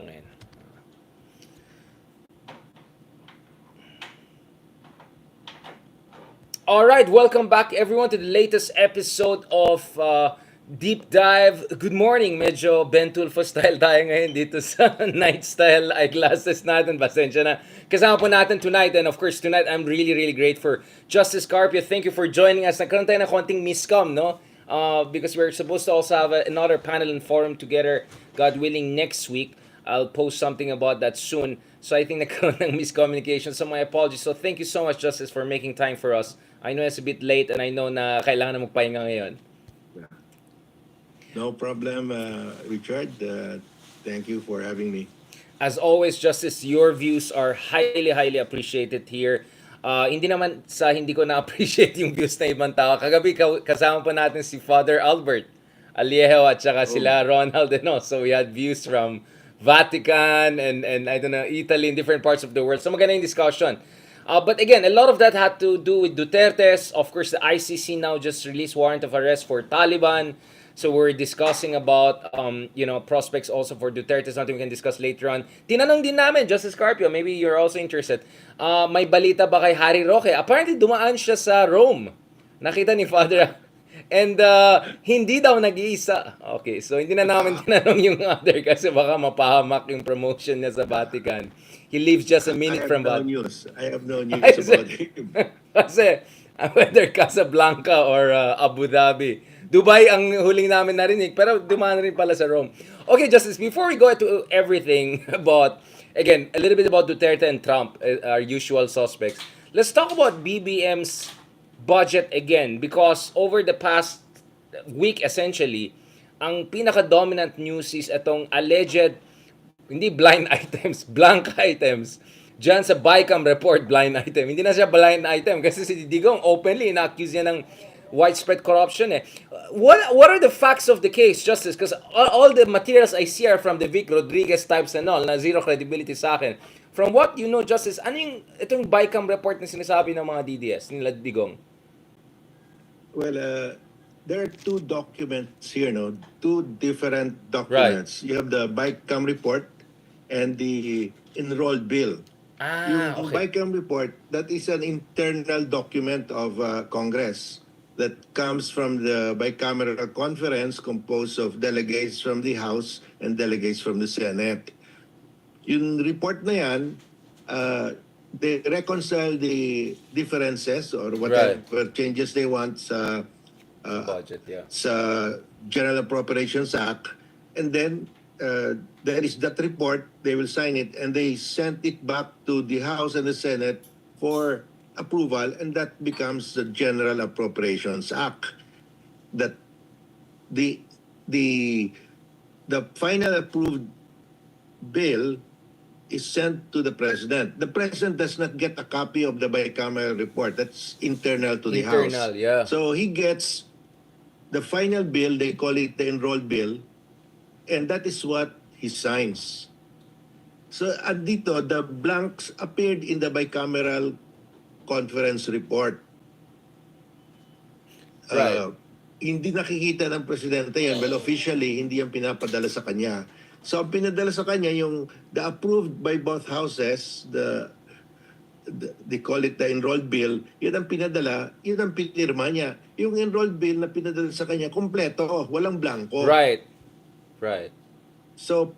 lang yan. Alright, welcome back everyone to the latest episode of Deep Dive. Good morning, medyo Ben Tulfo style tayo ngayon dito sa night style eyeglasses natin. Pasensya na. Kasama po natin tonight, and of course tonight I'm really great for Justice Carpio. Thank you for joining us. Nagkaroon tayo ng konting miscom, no? Because we're supposed to also have another panel and forum together, God willing, next week. I'll post something about that soon. So I think nagkaroon ng miscommunication. So my apologies. So thank you so much, Justice, for making time for us. I know it's a bit late and I know na kailangan na magpahinga ngayon. No problem, Richard. Thank you for having me. As always, Justice, your views are highly appreciated here. Hindi naman sa hindi ko na-appreciate yung views na ibang tao. Kagabi kasama pa natin si Father Albert Aliejo at saka sila Ronald. No? So we had views from Vatican and I don't know, Italy, in different parts of the world. So maganda yung discussion. But again, a lot of that had to do with Duterte's. Of course, the ICC now just released warrant of arrest for Taliban. So we're discussing about, prospects also for Duterte. Something we can discuss later on. Tinanong din namin, Justice Carpio, maybe you're also interested. May balita ba kay Harry Roque? Apparently, dumaan siya sa Rome. Nakita ni Father. And hindi daw nag-iisa. Okay, so hindi na namin tinanong yung other kasi baka mapahamak yung promotion niya sa Vatican. He lives just a minute from Vatican. I have no news about him. Kasi whether Casablanca or Abu Dhabi. Dubai ang huling namin narinig, pero dumaan rin pala sa Rome. Okay, Justice, before we go to everything about, again, a little bit about Duterte and Trump, our usual suspects, let's talk about BBM's budget again, because over the past week, essentially, ang pinaka-dominant news is itong alleged, hindi blind items, blank items, dyan sa Bicam report, blind item. Hindi na siya blind item kasi si Digong openly na-accuse niya ng widespread corruption. What are the facts of the case, Justice? Because all the materials I see are from the Vic Rodriguez types and all, na zero credibility sa akin. From what you know, Justice, ano yung itong Bicam report na sinasabi ng mga DDS, nila Digong? Well, there are two documents here, no? Two different documents. Right. You have the Bicam report and the enrolled bill. Yung Bicam report, that is an internal document of Congress that comes from the bicameral conference composed of delegates from the House and delegates from the Senate. Yung report na yan, they reconcile the differences or whatever changes they want sa budget, sa General Appropriations Act, and then there is that report. They will sign it and they sent it back to the House and the Senate for approval, and that becomes the General Appropriations Act. That the final approved bill is sent to the President. The President does not get a copy of the bicameral report. That's internal to the House. Yeah. So he gets the final bill, they call it the enrolled bill, and that is what he signs. So dito, the blanks appeared in the bicameral conference report. Hindi nakikita ng Presidente yan. Well, officially, hindi yan pinapadala sa kanya. So, ang pinadala sa kanya, yung the approved by both houses, they call it the enrolled bill, yun ang pinadala, yun ang pinirma niya. Yung enrolled bill na pinadala sa kanya, kompleto, walang blanco. Right. So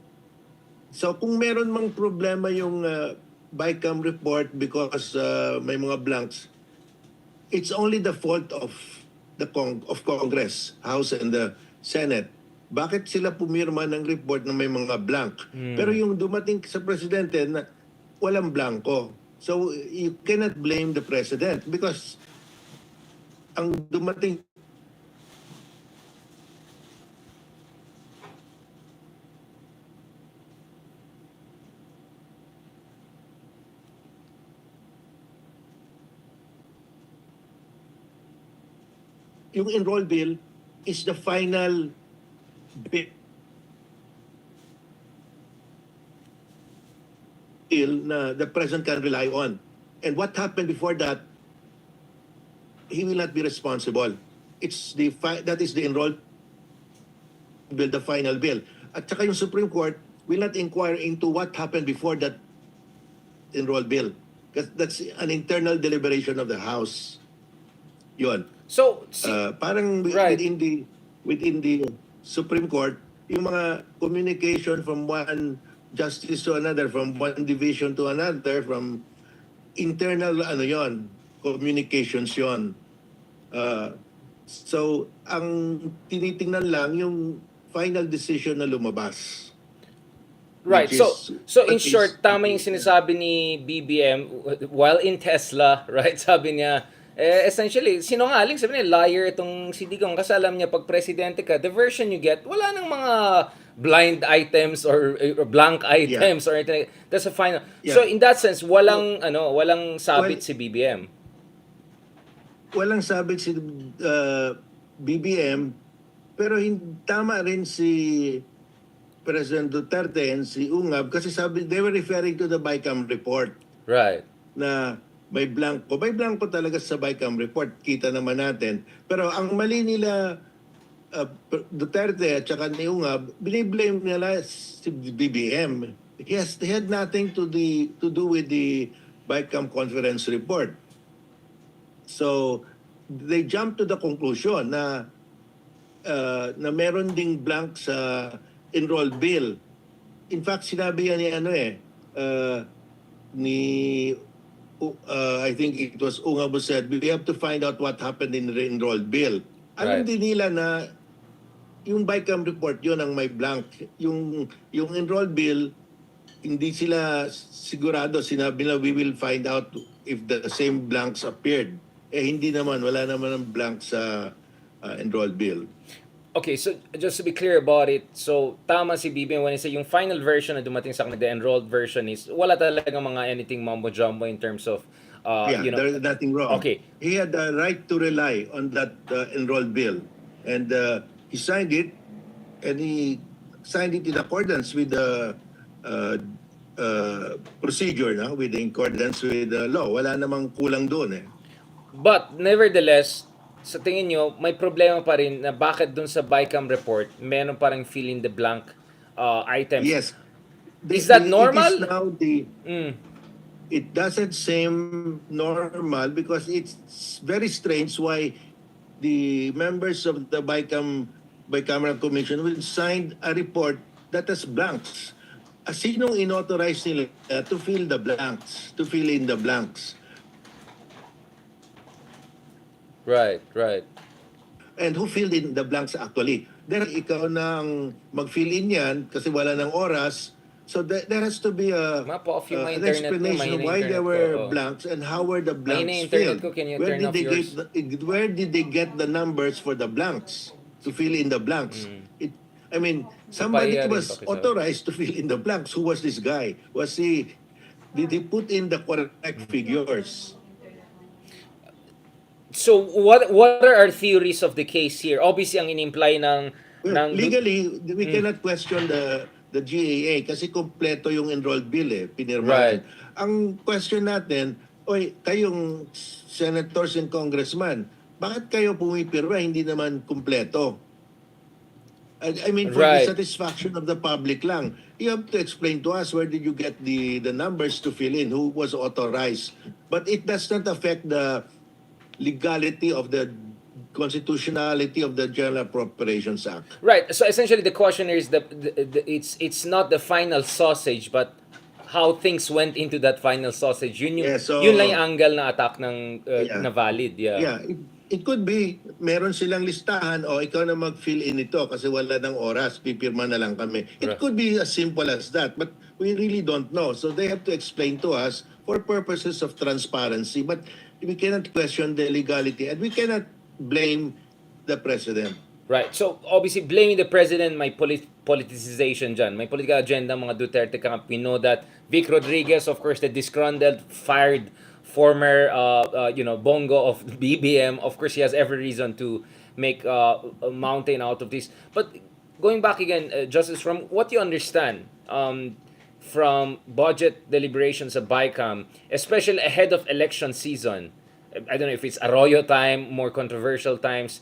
kung meron mang problema yung Bicam report because may mga blanks, it's only the fault of Congress, House and the Senate. Bakit sila pumirma ng report na may mga blank? Pero yung dumating sa Presidente na walang blanco. So you cannot blame the President because ang dumating yung enrolled bill is the final bill na the President can rely on. And what happened before that, he will not be responsible. That is the enrolled bill, the final bill. At saka yung Supreme Court will not inquire into what happened before that enrolled bill. Because that's an internal deliberation of the House. Yun. So, Parang right. within the Supreme Court, yung mga communication from one justice to another, from one division to another, from internal communications yon. So ang tinitingnan lang yung final decision na lumabas. Right. Which So in short, tama yung sinasabi ni BBM while in Tesla, right? Sabi niya, essentially, sinungaling, sabi niya, liar itong si Digong kasi alam niya pag presidente ka, the version you get, wala nang mga blind items or blank items or anything. That's a final. Yeah. So in that sense, walang sabit si BBM. Walang sabit si BBM, pero tama rin si President Duterte and si Ungab kasi sabi they were referring to the Bicam report. Right. Na may blanco talaga sa Bicam report, kita naman natin. Pero ang mali nila Duterte at saka ni Ungab, biniblame nila si BBM. Yes, they had nothing to do with the Bicam conference report. So they jumped to the conclusion na meron ding blank sa enrolled bill. In fact, sinabi yan I think it was Ungab who said, we have to find out what happened in the enrolled bill. Alam din nila na yung Bicam report yun ang may blank. Yung enrolled bill, hindi sila sigurado. Sinabi na we will find out if the same blanks appeared. Hindi naman. Wala naman ang blank sa enrolled bill. Okay, so just to be clear about it, so tama si BBM when he say yung final version na dumating sa kanila, the enrolled version is wala talaga mga anything mumbo-jumbo in terms of, there's nothing wrong. Okay. He had the right to rely on that enrolled bill. And he signed it, and he signed it in accordance with the procedure, with the accordance with the law. Wala namang kulang doon But nevertheless, sa tingin nyo, may problema pa rin na bakit dun sa Bicam report, meron parang fill in the blank items. Yes. Is that normal? It is now it doesn't seem normal because it's very strange why the members of the Bicameral Commission will sign a report that has blanks. Sinong inauthorize nila to fill the blanks, to fill in the blanks? Right. And who filled in the blanks actually? Ikaw nang mag-fill in yan kasi wala ng oras. So there has to be an explanation why there were blanks and how were the blanks filled. Where did they get the numbers for the blanks to fill in the blanks? Somebody was authorized to fill in the blanks. Who was this guy? Did he put in the correct figures? So what are our theories of the case here? Obviously ang inimply ng legally we cannot question the GAA kasi kompleto yung enrolled bill pinirmahan. Right. Ang question natin, kayong senators and congressman, bakit kayo pumipirma hindi naman kompleto? For the satisfaction of the public lang. You have to explain to us where did you get the numbers to fill in, who was authorized. But it does not affect the legality of the constitutionality of the General Appropriations Act. Right. So essentially the question is it's not the final sausage but how things went into that final sausage. Yun lang yung angle na attack ng na valid. Yeah. It could be meron silang listahan ikaw na mag-fill in ito kasi wala ng oras, pipirma na lang kami. It could be as simple as that, but we really don't know. So they have to explain to us for purposes of transparency, but we cannot question the legality and we cannot blame the president. Right. So obviously blaming the president, may politicization dyan. May political agenda mga Duterte camp. We know that Vic Rodriguez, of course, the disgruntled, fired former bongo of BBM. Of course, he has every reason to make a mountain out of this. But going back again, Justice, from what you understand, from budget deliberations of Bicam, especially ahead of election season, I don't know if it's Arroyo time, more controversial times,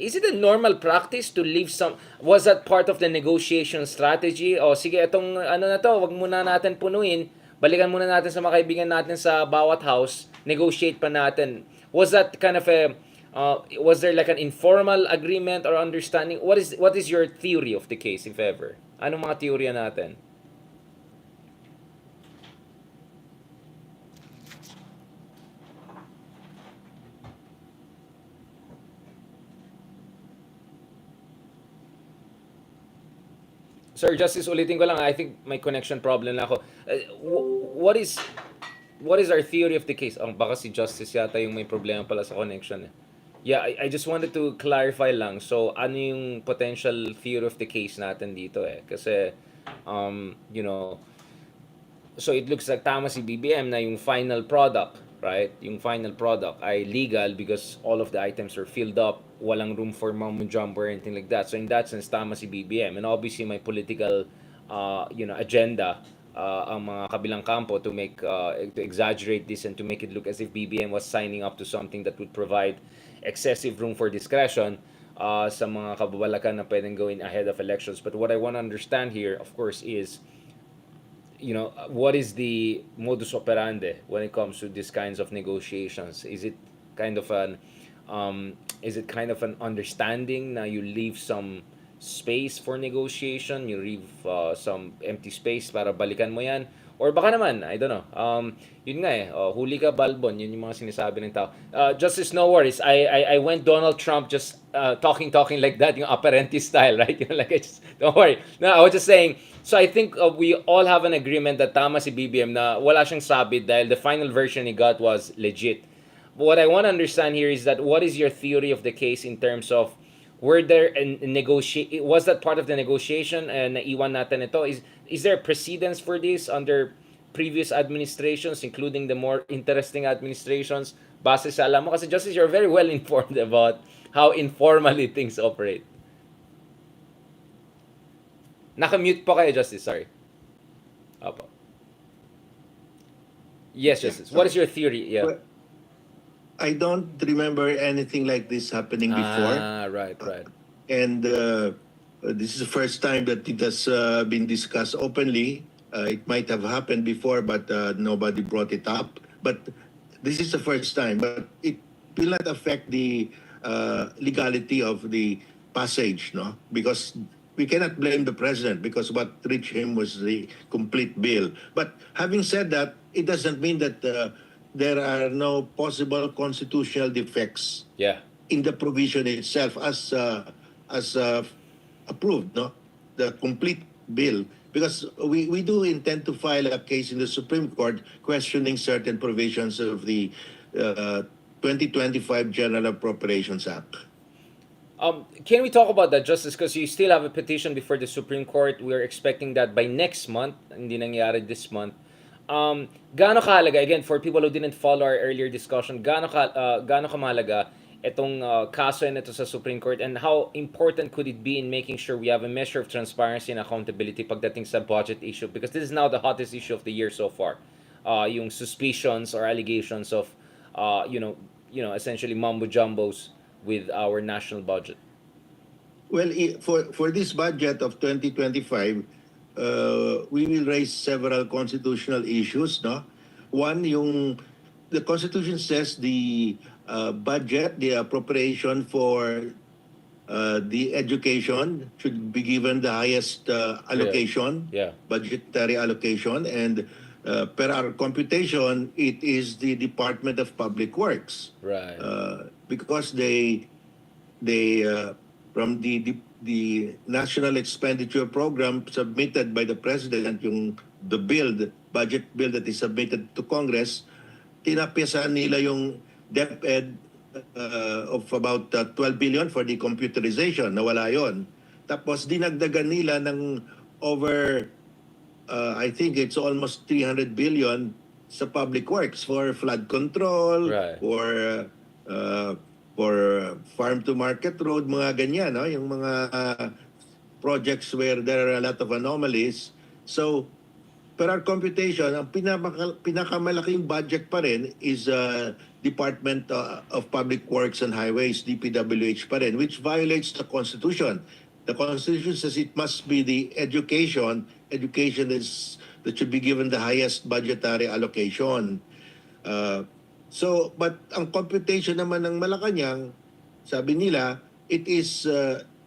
Is it a normal practice to leave some, was that part of the negotiation strategy? O sige, itong ano na to, wag muna natin punuin, balikan muna natin sa mga kaibigan natin sa bawat house, negotiate pa natin. Was that kind of a, was there like an informal agreement or understanding? What is your theory of the case, if ever? Anong mga teorya natin? Sir Justice, ulitin ko lang. I think may connection problem na ako. What is our theory of the case? Baka si Justice yata yung may problema pala sa connection. Yeah, I just wanted to clarify lang. So, ano yung potential theory of the case natin dito Kasi, you know, so it looks like tama si BBM na yung final product, right? Yung final product ay legal because all of the items are filled up, walang room for mumbo jumbo or anything like that. So in that sense, tama si BBM. And obviously may political agenda ang mga kabilang kampo to make to exaggerate this and to make it look as if BBM was signing up to something that would provide excessive room for discretion sa mga kababalakan na pwedeng gawin ahead of elections. But what I want to understand here, of course, is what is the modus operandi when it comes to these kinds of negotiations? Is it kind of an understanding na you leave some space for negotiation, you leave some empty space para balikan mo yan? Or baka naman, I don't know. Yun nga huli ka balbon, yun yung mga sinasabi ng tao. Justice, no worries. I went Donald Trump just talking like that, yung apparently style, right? Like don't worry. No, I was just saying, so I think we all have an agreement that tama si BBM na wala siyang sabit dahil the final version he got was legit. But what I want to understand here is that what is your theory of the case in terms of were there was that part of the negotiation and naiwan natin ito? Is there precedence for this under previous administrations, including the more interesting administrations? Base sa alam mo, kasi Justice, you're very well informed about how informally things operate. Naka-mute po kayo, Justice. Sorry. Opo. Yes, Justice. What is your theory? Yeah. Well, I don't remember anything like this happening before. Right. And this is the first time that it has been discussed openly. It might have happened before, but nobody brought it up. But this is the first time. But it will not affect the legality of the passage, no? Because we cannot blame the president because what reached him was the complete bill. But having said that, it doesn't mean that there are no possible constitutional defects in the provision itself as approved, no? The complete bill. Because we do intend to file a case in the Supreme Court questioning certain provisions of the 2025 General Appropriations Act. Can we talk about that, Justice? Because you still have a petition before the Supreme Court. We're expecting that by next month. Hindi nangyari this month. Gaano kahalaga, again, for people who didn't follow our earlier discussion, gaano kamahalaga itong kaso na ito sa Supreme Court, and how important could it be in making sure we have a measure of transparency and accountability pagdating sa budget issue? Because this is now the hottest issue of the year so far. Yung suspicions or allegations of, essentially mumbo-jumbos with our national budget. Well, for this budget of 2025, we will raise several constitutional issues, no? One, the Constitution says the budget, the appropriation for the education should be given the highest allocation, budgetary allocation, and per our computation, it is the Department of Public Works, right? Because they from the National Expenditure Program submitted by the President, the budget bill that is submitted to Congress, tinapyasan nila yung DepEd of about 12 billion for the computerization, nawala yon. Tapos dinagdagan nila ng over, I think it's almost 300 billion sa public works for flood control, right, for farm to market road, mga ganyan, no? Yung mga projects where there are a lot of anomalies. So per our computation, ang pinakamalaking budget pa rin is Department of Public Works and Highways, DPWH pa rin, which violates the Constitution. The Constitution says it must be the education is that should be given the highest budgetary allocation. But ang computation naman ng Malacanang, sabi nila, it is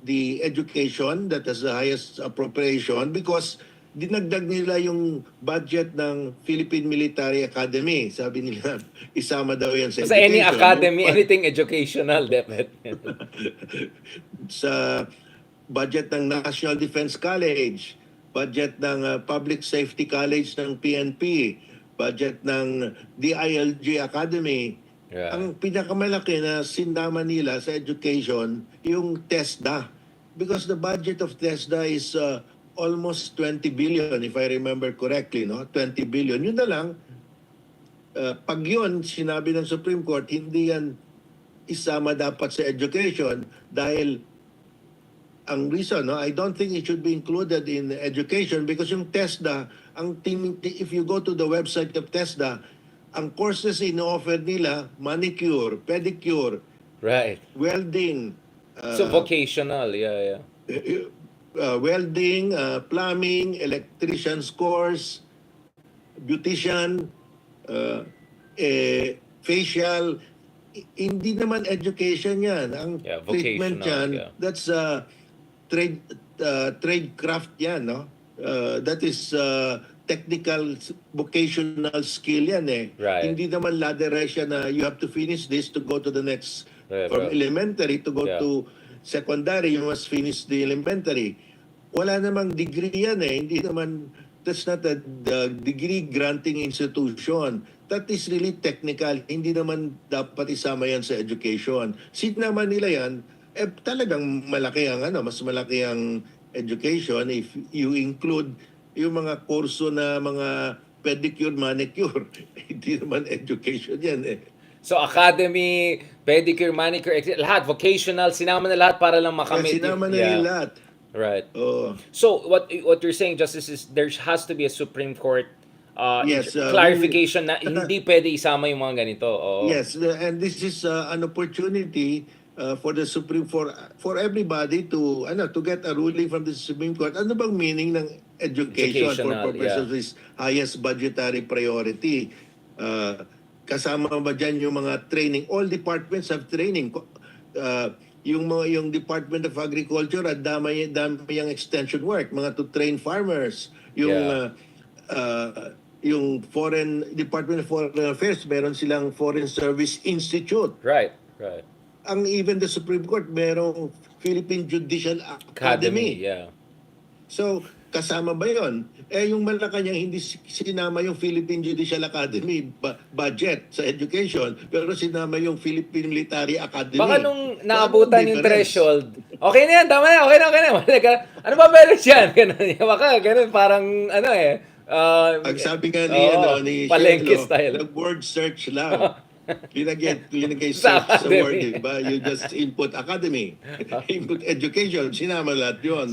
the education that has the highest appropriation because dinagdag nila yung budget ng Philippine Military Academy. Sabi nila, isama daw yan sa Sa education. any academy, anything educational, dapat. Sa budget ng National Defense College, budget ng Public Safety College ng PNP, budget ng DILG Academy. Yeah. Ang pinakamalaki na sinama nila sa education, yung TESDA. Because the budget of TESDA is almost 20 billion, if I remember correctly, no? 20 billion. Yun na lang, pag yun, sinabi ng Supreme Court, hindi yan isama dapat sa education dahil ang reason, no, I don't think it should be included in education because yung TESDA, if you go to the website of TESDA, ang courses ino-offer nila, manicure, pedicure, Right. welding. So vocational, yeah. Welding, plumbing, electrician's course, beautician, facial. Hindi naman education yan. Ang treatment yan, that's trade craft yan, no? That is technical vocational skill yan eh. Right. Hindi naman ladderation na you have to finish this to go to the next from elementary to go to secondary, you must finish the elementary. Wala namang degree yan eh. Hindi naman, that's not a degree granting institution. That is really technical. Hindi naman dapat isama yan sa education. Sinama nila yan, talagang malaki ang mas malaki ang education if you include yung mga kurso na mga pedicure, manicure. Hindi naman education yan eh. So academy, pedicure, manicure, lahat, vocational, sinama na lahat para lang makamit. Sinama na yung lahat. Right. Oh. So what you're saying, Justice, is there has to be a Supreme Court clarification na hindi pwede isama yung mga ganito. Yes, and this is an opportunity for the Supreme for everybody to get a ruling from the Supreme Court. Ano bang meaning ng education for purposes of this highest budgetary priority? Kasama ba dyan yung mga training? All departments have training. Yung Department of Agriculture at dami yung extension work, mga to train farmers. Yung Department of Foreign Affairs, meron silang Foreign Service Institute. Right. Even the Supreme Court, merong Philippine Judicial Academy. Yeah. So, kasama ba yon? Yung Malacanang hindi sinama yung Philippine Judicial Academy budget sa education, pero sinama yung Philippine Military Academy. Baka nung naabutan yung threshold, okay na yan, tama na, okay na. Ano ba meron yan? Baka ganun, parang ang sabi nga ni palengke Shelo, style. nag-word search lang. Linagay search sa word, diba? You just input academy, input education, sinama lahat yun.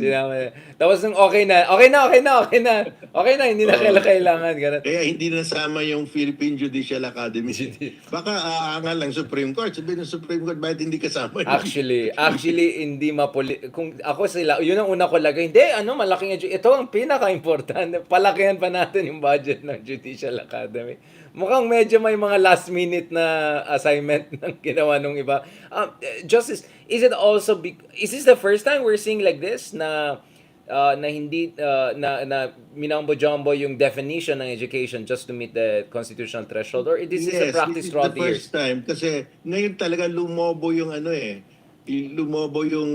Tapos nung okay na, hindi na kailangan. Ganun. Kaya hindi nasama yung Philippine Judicial Academy. Baka aangal lang Supreme Court. Sabihin ng Supreme Court, bakit hindi kasama yun? Actually, hindi kung ako sila, yun ang una ko lagay. Hindi, malaking ito ang pinaka-importante. Palakihan pa natin yung budget ng Judicial Academy. Mukhang medyo may mga last minute na assignment ng ginawa nung iba. Justice, is this the first time we're seeing like this na hindi na minambo-jumbo yung definition ng education just to meet the constitutional threshold, or this is a practice throughout the years? Yes, this is the first time kasi ngayon talaga lumobo yung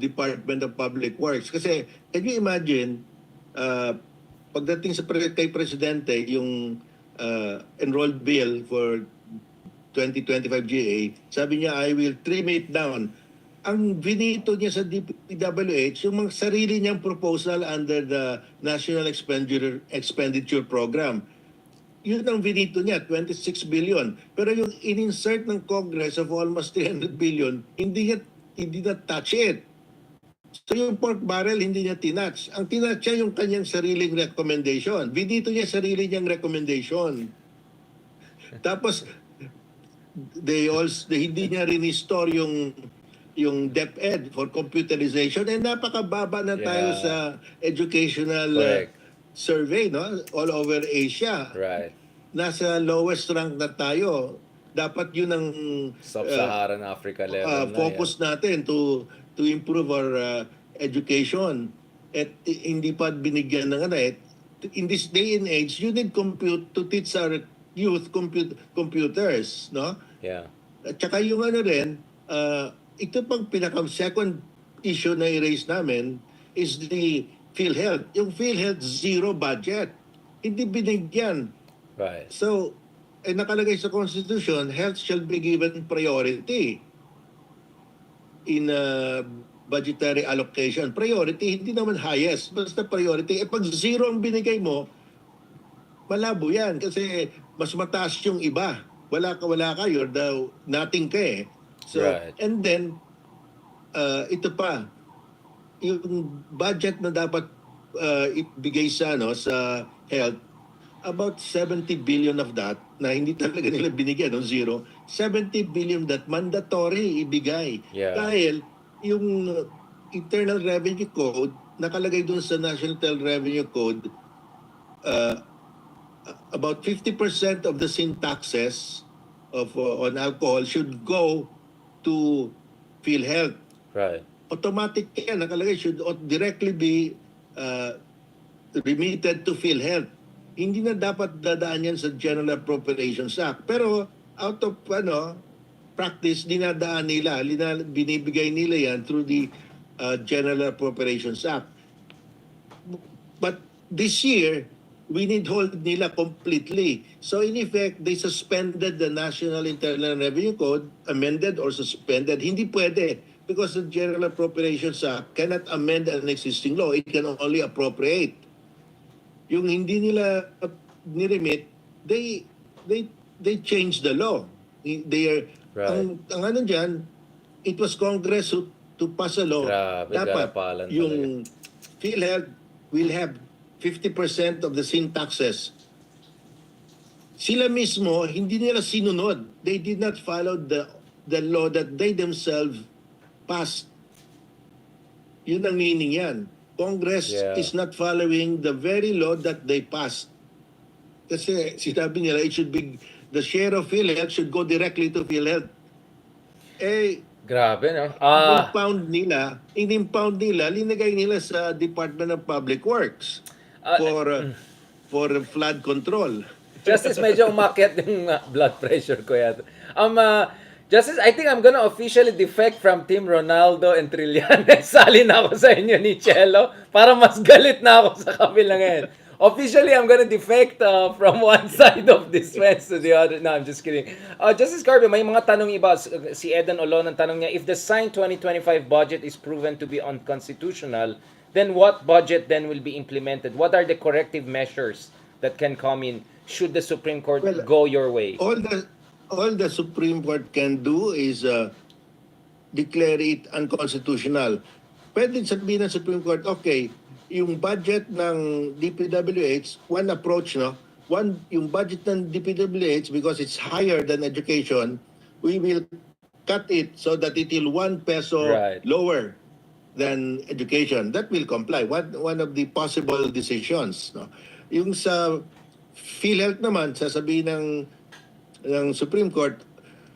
Department of Public Works kasi can you imagine pagdating sa kay Presidente yung enrolled bill for 2025 GA, sabi niya, I will trim it down. Ang binito niya sa DPWH, yung mga sarili niyang proposal under the National Expenditure Program. Yun ang binito niya, 26 billion. Pero yung in-insert ng Congress of almost 300 billion, hindi na touch it. So yung pork barrel, hindi niya tinatch. Ang tinatch niya yung kanyang sariling recommendation. Binito niya sarili niyang recommendation. Tapos, hindi niya rin-restore yung DepEd for computerization. Napakababa na tayo Yeah. sa educational Correct. survey, no? All over Asia. Right. Nasa lowest rank na tayo. Dapat yun ang Sub-Saharan Africa level na focus natin to improve our education. At hindi pa binigyan ng in this day and age, you need to teach our youth computers, no? Yeah. At saka yung rin, ito pang second issue na i-raise namin is the PhilHealth. Yung PhilHealth zero budget. Hindi binigyan. Right. So, nakalagay sa Constitution, health shall be given priority in budgetary allocation. Priority, hindi naman highest. Basta priority. Pag zero ang binigay mo, malabo yan. Kasi mas mataas yung iba. Wala ka, you're nothing ka eh. So, right. And then, ito pa, yung budget na dapat ibigay sa health, about 70 billion of that, na hindi talaga nila binigyan, zero, 70 billion that mandatory ibigay. Yeah. Dahil yung Internal Revenue Code, nakalagay dun sa National Revenue Code, about 50% of the sin taxes on alcohol should go to PhilHealth. Right. Automatic yan, nakalagay, should directly be remitted to PhilHealth. Hindi na dapat dadaan yan sa General Appropriations Act. Pero out of practice, dinadaan nila, binibigay nila yan through the General Appropriations Act. But this year, we need hold nila completely. So in effect, they suspended the National Internal Revenue Code, amended or suspended. Hindi pwede because the General Appropriations Act cannot amend an existing law. It can only appropriate. Yung hindi nila niremit, they change the law. They are right. ang dyan, it was Congress to pass a law. Grabe, dapat garapalan yung PhilHealth will have 50% of the sin taxes. Sila mismo, hindi nila sinunod. They did not follow the law that they themselves passed. Yun ang meaning yan. Congress is not following the very law that they passed. Kasi sinabi nila, it should be, the share of PhilHealth should go directly to PhilHealth. Grabe, no? In-impound nila, linagay nila sa Department of Public Works for flood control. Justice, medyo umakyat yung blood pressure ko yata. Justice, I think I'm gonna officially defect from Team Ronaldo and Trillanes. Sali na ako sa inyo ni Cello para mas galit na ako sa kabila ngayon. Officially, I'm gonna defect from one side of this fence to the other. No, I'm just kidding. Justice Carpio, may mga tanong iba. Si Eden Olon, ang tanong niya, if the signed 2025 budget is proven to be unconstitutional, then what budget then will be implemented? What are the corrective measures that can come in should the Supreme Court go your way? All the Supreme Court can do is declare it unconstitutional. Pwede sabihin ng Supreme Court, okay, yung budget ng DPWH, one approach, yung budget ng DPWH, because it's higher than education, we will cut it so that it will 1 peso lower than education. That will comply. One of the possible decisions. Yung sa PhilHealth naman, sasabihin ng Supreme Court,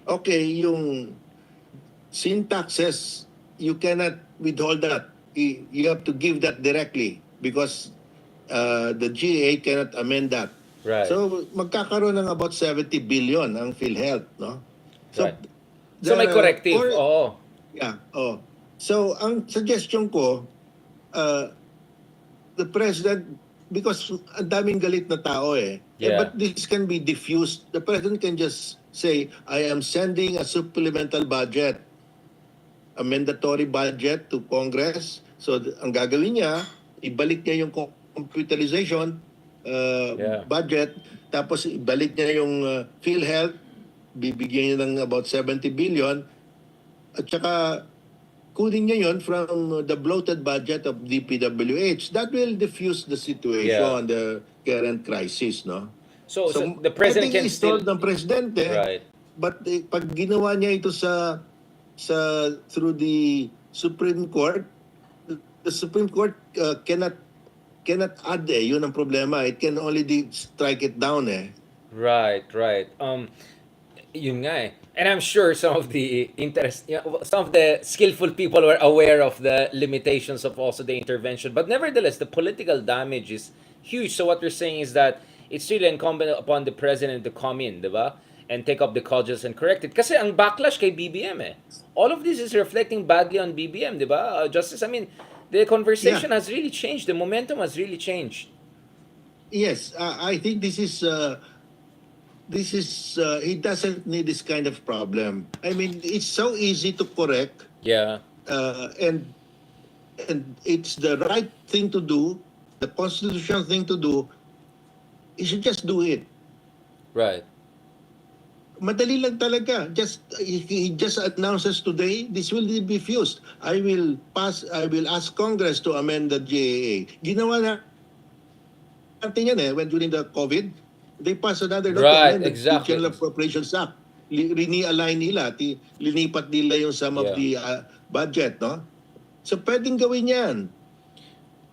okay, yung sin taxes, you cannot withhold that. You have to give that directly because the GA cannot amend that. Right. So magkakaroon ng about 70 billion ang PhilHealth, no? So, so may corrective. Yeah. So ang suggestion ko, the President, because ang daming galit na tao but this can be diffused. The President can just say, I am sending a supplemental budget, a mandatory budget to Congress. So ang gagawin niya, ibalik niya yung computerization budget, tapos ibalik niya yung PhilHealth, bibigyan niya ng about 70 billion, at saka kunin niya yon from the bloated budget of DPWH. That will diffuse the situation, the current crisis, no? So the Pwedeng president can still, i-solve ng presidente, right? but pag ginawa niya ito through the Supreme Court, the Supreme Court cannot add yun ang problema. It can only strike it down Right. Yun nga eh. And I'm sure some of the some of the skillful people were aware of the limitations of also the intervention. But nevertheless, the political damage is huge. So what we're saying is that it's really incumbent upon the president to come in, di ba? And take up the cudgels and correct it. Kasi ang backlash kay BBM eh. All of this is reflecting badly on BBM, di ba? Justice, I mean, the conversation has really changed. The momentum has really changed. Yes, I think this is he doesn't need this kind of problem. I mean, it's so easy to correct. Yeah. And it's the right thing to do, the constitutional thing to do. You should just do it. Right. Madali lang talaga. He just announces today, this will be fused. I will ask Congress to amend the GAA. Ginawa na natin yan when during the COVID, they passed another Right, document, exactly. the General Appropriations Act. Rini-align nila, linipat nila yung some of the budget, no? So pwedeng gawin yan.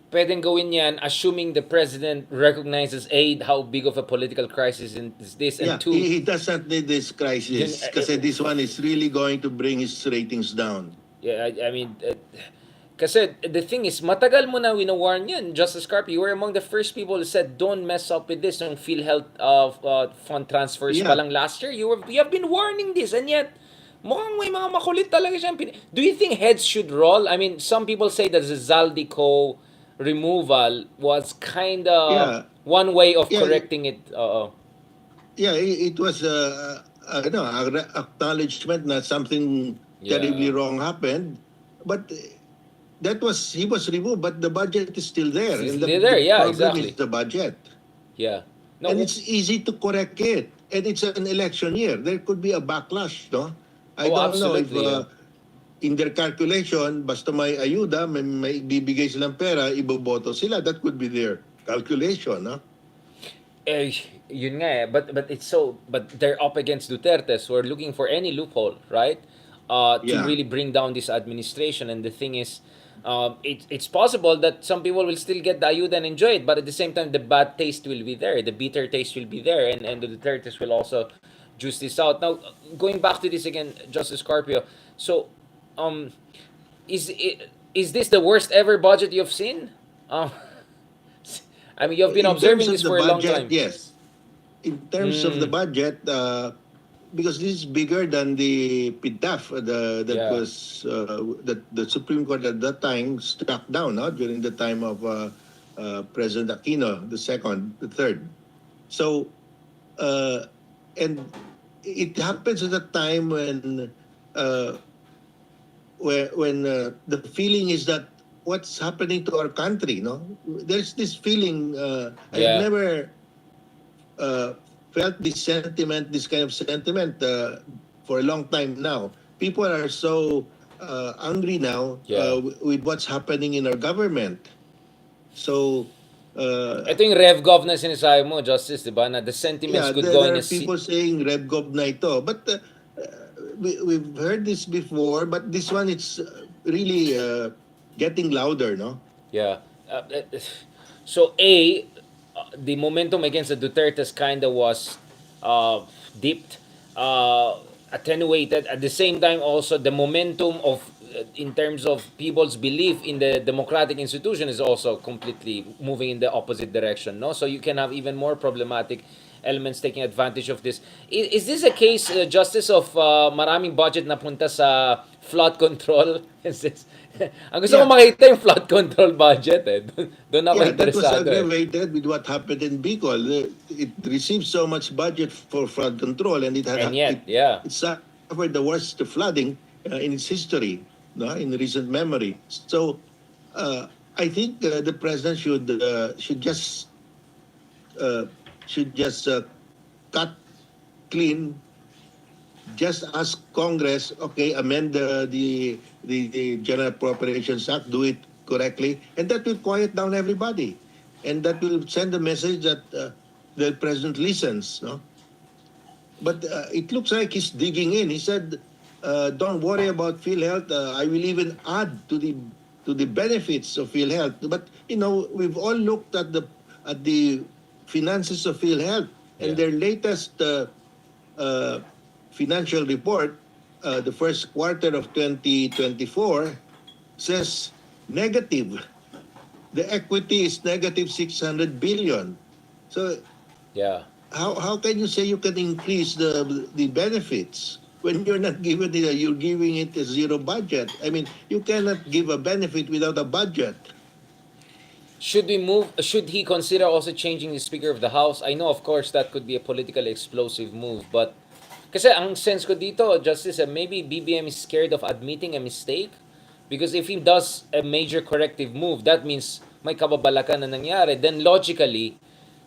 Pwedeng gawin yan, assuming the president recognizes how big of a political crisis is this, and two, he doesn't need this crisis kasi this one is really going to bring his ratings down. Yeah, I mean, kasi the thing is, matagal mo na wino-warn yan. Justice Carpio, you were among the first people who said, don't mess up with this. Nung PhilHealth fund transfers pa lang last year, you have been warning this, and yet, mukhang may mga makulit talaga siya. Do you think heads should roll? I mean, some people say that the Zaldico removal was kind of one way of correcting it. Yeah, it was an acknowledgement that something terribly wrong happened, but he was removed, but the budget is still there. It's and still there, yeah, problem exactly. is the budget. Yeah. No, And it's easy to correct it. And it's an election year. There could be a backlash, no? I don't know if in their calculation, basta may ayuda, may bibigay silang pera, iboboto sila. That could be their calculation, no? Yun nga eh. But they're up against Duterte, so we're looking for any loophole, right? To really bring down this administration. And the thing is, it's possible that some people will still get the ayuda and enjoy it, but at the same time, the bad taste will be there. The bitter taste will be there, and the Dutertes will also juice this out. Now, going back to this again, Justice Carpio. So, is this the worst ever budget you've seen? I mean, you've been observing this for a long time. Yes. In terms of the budget, because this is bigger than the PIDAF that the Supreme Court at that time struck down during the time of President Aquino, the second, the third. So, and it happens at a time when the feeling is that what's happening to our country, no? There's this feeling, I've never felt this kind of sentiment for a long time now. People are so angry now with what's happening in our government. So, ito yung RevGov na sinasabi mo, Justice, di ba? Na the sentiments could go in a there are people saying RevGov na ito. But we've heard this before, but this one, it's really getting louder, no? Yeah. So, the momentum against the Dutertes kind of was dipped, attenuated. At the same time, also, the momentum of in terms of people's belief in the democratic institution is also completely moving in the opposite direction, no? So you can have even more problematic elements taking advantage of this. Is this a case, Justice, of maraming budget na punta sa flood control? Ang gusto ko makita yung flood control budget Doon ako interesado. That was aggravated with what happened in Bicol. It received so much budget for flood control, and it suffered the worst flooding in its history, no, in recent memory. So, I think the president should just cut clean just ask Congress, okay, amend the General Appropriations Act, do it correctly, and that will quiet down everybody, and that will send a message that the president listens. No, but it looks like he's digging in. He said, "Don't worry about PhilHealth. I will even add to the benefits of PhilHealth." But we've all looked at the finances of PhilHealth, and their latest uh, financial report, the first quarter of 2024, says negative. The equity is negative 600 billion. So Yeah. how can you say you can increase the benefits when you're not giving it, you're giving it a zero budget? I mean, you cannot give a benefit without a budget. Should he consider also changing the Speaker of the House? I know, of course, that could be a politically explosive move, but kasi ang sense ko dito, Justice, maybe BBM is scared of admitting a mistake because if he does a major corrective move, that means may kababalakan na nangyari. Then logically,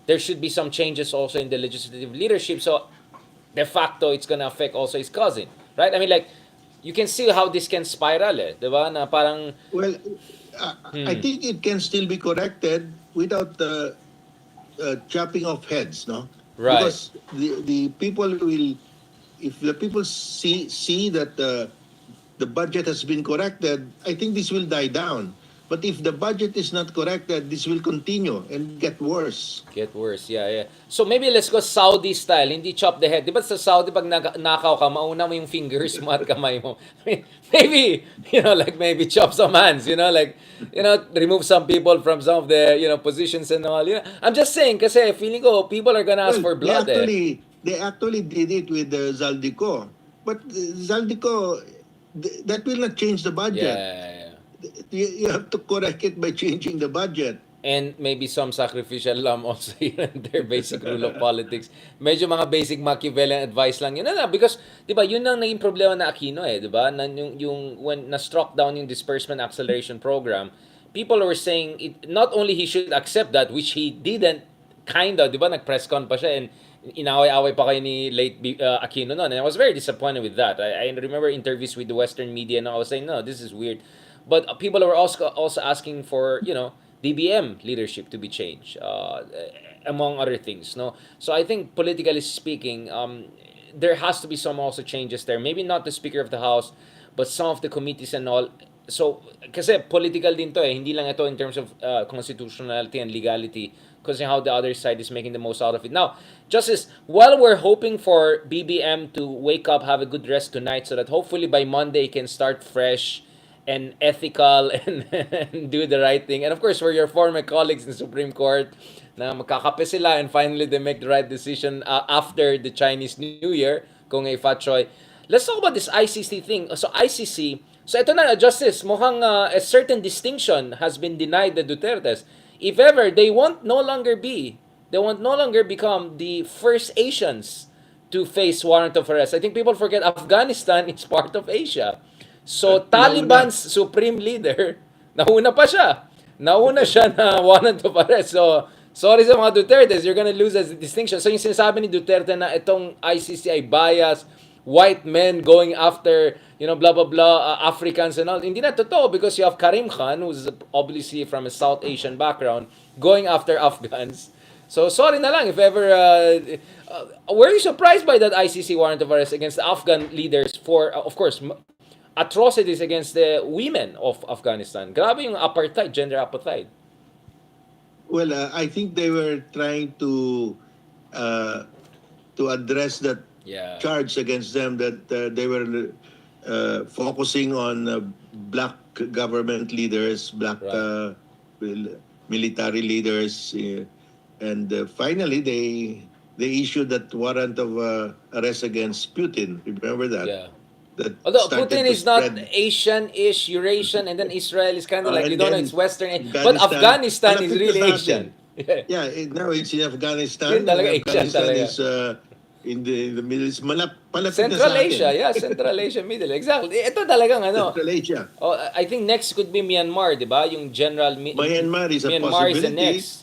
there should be some changes also in the legislative leadership. So de facto, it's gonna affect also his cousin, right? I mean, like, you can see how this can spiral, diba? Na parang, Well, I think it can still be corrected without chopping off heads, no? Right. Because the people will, if the people see that the budget has been corrected, I think this will die down. But if the budget is not corrected, this will continue and get worse. get worse, yeah. So maybe let's go Saudi style, hindi chop the head. Di ba sa Saudi, pag nakaw ka, mauna mo yung fingers mo at kamay mo. I mean, maybe, like maybe chop some hands, like, remove some people from some of the, positions and all. I'm just saying, kasi feeling ko, people are gonna ask for blood. They actually did it with Zaldico. But Zaldico, that will not change the budget. Yeah. You have to correct it by changing the budget. And maybe some sacrificial lamb also here and there, basic rule of politics. Medyo mga basic Machiavellian advice lang yun. Because, di ba, yun ang naging problema na Aquino di ba? When na-struck down yung disbursement acceleration program, people were saying, not only he should accept that, which he didn't, di ba, nag-press con pa siya, and inaway-away pa kayo ni late Aquino noon. And I was very disappointed with that. I remember interviews with the Western media, and I was saying, no, this is weird. But people were also asking for, DBM leadership to be changed, among other things. No, so I think politically speaking, there has to be some also changes there. Maybe not the Speaker of the House, but some of the committees and all. So, kasi political din to hindi lang ito in terms of constitutionality and legality, because how the other side is making the most out of it. Now, Justice, while we're hoping for BBM to wake up, have a good rest tonight, so that hopefully by Monday he can start fresh and ethical and do the right thing. And of course, for your former colleagues in the Supreme Court, na magkakape sila and finally they make the right decision after the Chinese New Year, kung ay Fat Choi. Let's talk about this ICC thing. So ICC, so ito na, Justice, mukhang a certain distinction has been denied the Dutertes. If ever, they won't no longer become the first Asians to face warrant of arrest. I think people forget Afghanistan is part of Asia. So, Taliban's supreme leader, nauna siya na warrant of arrest. So, sorry sa mga Dutertes, you're gonna lose as a distinction. So, yung sinasabi ni Duterte na itong ICC ay bias, white men going after, blah, blah, blah, Africans and all, hindi na totoo because you have Karim Khan, who's obviously from a South Asian background, going after Afghans. So, sorry na lang if ever, were you surprised by that ICC warrant of arrest against the Afghan leaders for, of course, atrocities against the women of Afghanistan? Grabe yung apartheid, gender apartheid. Well, I think they were trying to address that charge against them that they were focusing on black government leaders, black military leaders, and finally they issued that warrant of arrest against Putin. Remember that? Yeah. Although Putin is not Asian-ish, Eurasian, and then Israel is kind of like, you don't know, it's Western. But Afghanistan is really Asian. Yeah, now it's in Afghanistan. Afghanistan is in the Middle East. Central Asia, Central Asia, Middle. Exactly. Ito talagang Central Asia. I think next could be Myanmar, di ba? Yung general... Myanmar is a Myanmar possibility. is the next.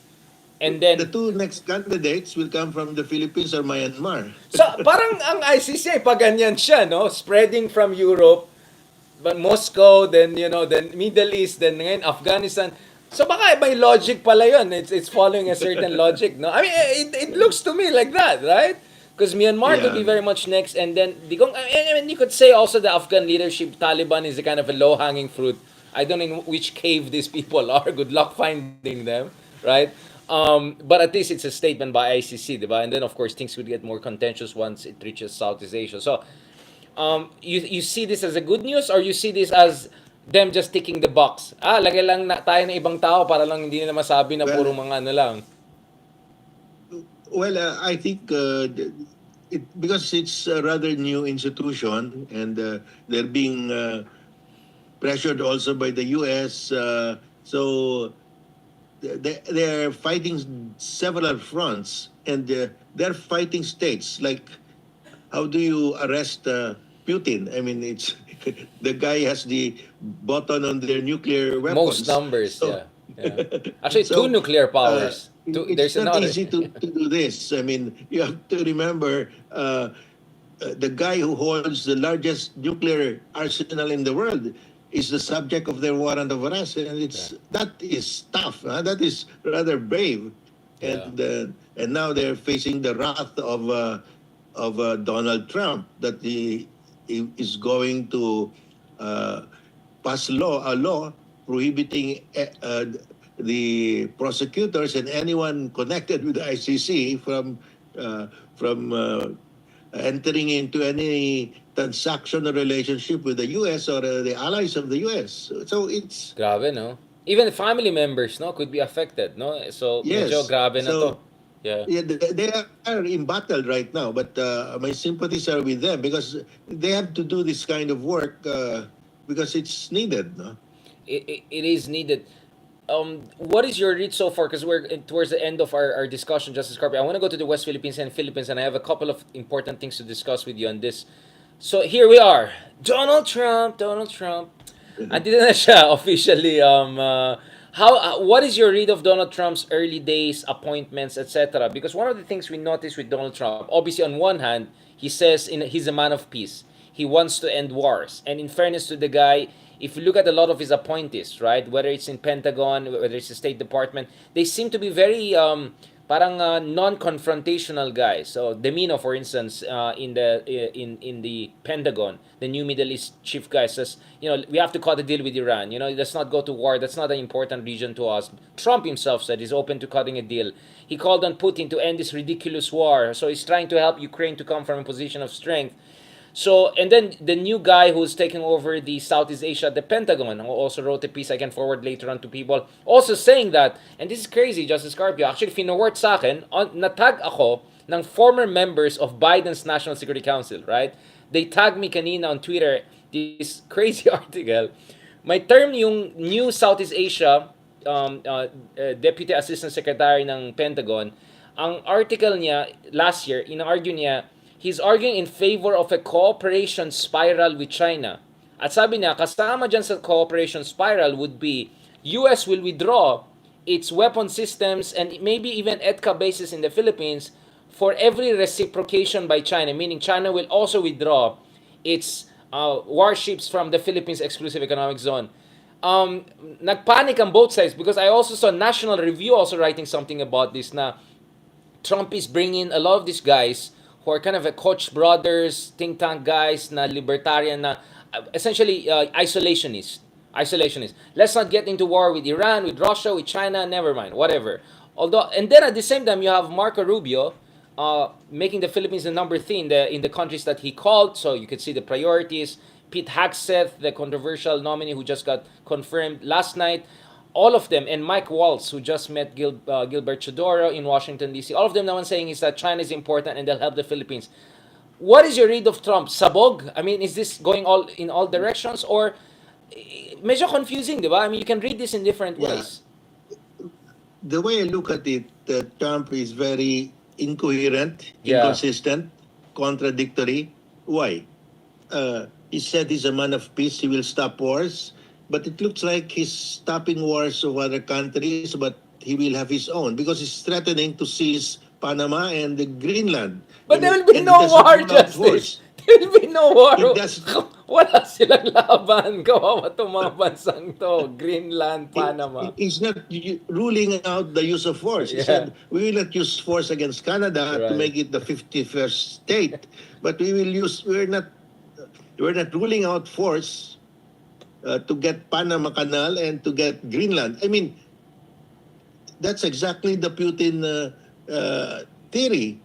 And The then, two next candidates will come from the Philippines or Myanmar. so parang ang ICC ay paganyan siya, no? Spreading from Europe, but Moscow, then, then Middle East, then ngayon Afghanistan. So baka may logic pala yun. It's following a certain logic, no? I mean, it looks to me like that, right? Because Myanmar could Yeah. be very much next, and then and you could say also the Afghan leadership, Taliban is a kind of a low-hanging fruit. I don't know in which cave these people are. Good luck finding them, right? But at least it's a statement by ICC, diba? And then of course things would get more contentious once it reaches Southeast Asia. So you see this as a good news, or you see this as them just ticking the box? Lagay lang na tayo ng ibang tao para lang hindi nila masabi na puro Well, mga ano lang. well, I think because it's a rather new institution, and they're being pressured also by the U.S. So they're fighting several fronts, and they're fighting states. Like, how do you arrest Putin? I mean, it's the guy has the button on their nuclear Most weapons. numbers, So, yeah. Actually, two so nuclear powers. it's There's not another. easy to do this. I mean, you have to remember the guy who holds the largest nuclear arsenal in the world is the subject of their warrant of arrest, and that is tough. That is rather brave, Yeah. And now they're facing the wrath of Donald Trump, that he is going to pass a law prohibiting the prosecutors and anyone connected with the ICC from entering into any transaction or relationship with the U.S. or the allies of the U.S. So it's Grabe, no? Even family members, no, could be affected, no? So, medyo yes. grabe na to. So Yeah. yeah, they are in battle right now, but my sympathies are with them because they have to do this kind of work because it's needed. No? It is needed. What is your read so far? Because we're towards the end of our discussion, Justice Carpenter. I want to go to the West Philippines and Philippines, and I have a couple of important things to discuss with you on this. So here we are, Donald Trump. Andito na siya officially. What is your read of Donald Trump's early days, appointments, etc.? Because one of the things we notice with Donald Trump, obviously on one hand, he says he's a man of peace. He wants to end wars. And in fairness to the guy, if you look at a lot of his appointees, right, whether it's in Pentagon, whether it's the State Department, they seem to be very parang non-confrontational guys. So Demino, for instance, in the Pentagon, the new Middle East chief guy says, we have to cut a deal with Iran. Let's not go to war. That's not an important region to us. Trump himself said he's open to cutting a deal. He called on Putin to end this ridiculous war. So he's trying to help Ukraine to come from a position of strength. So, and then the new guy who's taking over the Southeast Asia, the Pentagon, who also wrote a piece I can forward later on to people, also saying that, and this is crazy, Justice Carpio, actually, finoword sa akin, natag ako ng former members of Biden's National Security Council, right? They tagged me kanina on Twitter, this crazy article. May term yung new Southeast Asia Deputy Assistant Secretary ng Pentagon. Ang article niya, last year, ina-argue niya, he's arguing in favor of a cooperation spiral with China. At sabi niya, kasama dyan sa cooperation spiral would be US will withdraw its weapon systems and maybe even EDCA bases in the Philippines for every reciprocation by China, meaning China will also withdraw its warships from the Philippines exclusive economic zone. Nagpanic on both sides because I also saw National Review also writing something about this na Trump is bringing a lot of these guys who are kind of a Koch brothers, think tank guys na libertarian na essentially isolationists. Let's not get into war with Iran, with Russia, with China, never mind, whatever. Although, and then at the same time, you have Marco Rubio making the Philippines the number 3 in the countries that he called, so you could see the priorities. Pete Hegseth, the controversial nominee who just got confirmed last night. All of them, and Mike Waltz, who just met Gilbert Chodoro in Washington, D.C., all of them naman saying is that China is important and they'll help the Philippines. What is your read of Trump? Sabog? I mean, is this going in all directions? Or medyo confusing, di ba? I mean, you can read this in different ways. The way I look at it, Trump is very incoherent, Yeah. inconsistent, contradictory. Why? He said he's a man of peace, he will stop wars. But it looks like he's stopping wars of other countries, but he will have his own because he's threatening to seize Panama and the Greenland. But there will be And he no doesn't war, rule out Justice. force. There will be no war. He does. Wala silang laban. Kawawa itong mga bansang to. Greenland, Panama. He's not ruling out the use of force. He Yeah. said, we will not use force against Canada to Right. make it the 51st state, but we're not ruling out force to get Panama Canal and to get Greenland. I mean, that's exactly the Putin theory.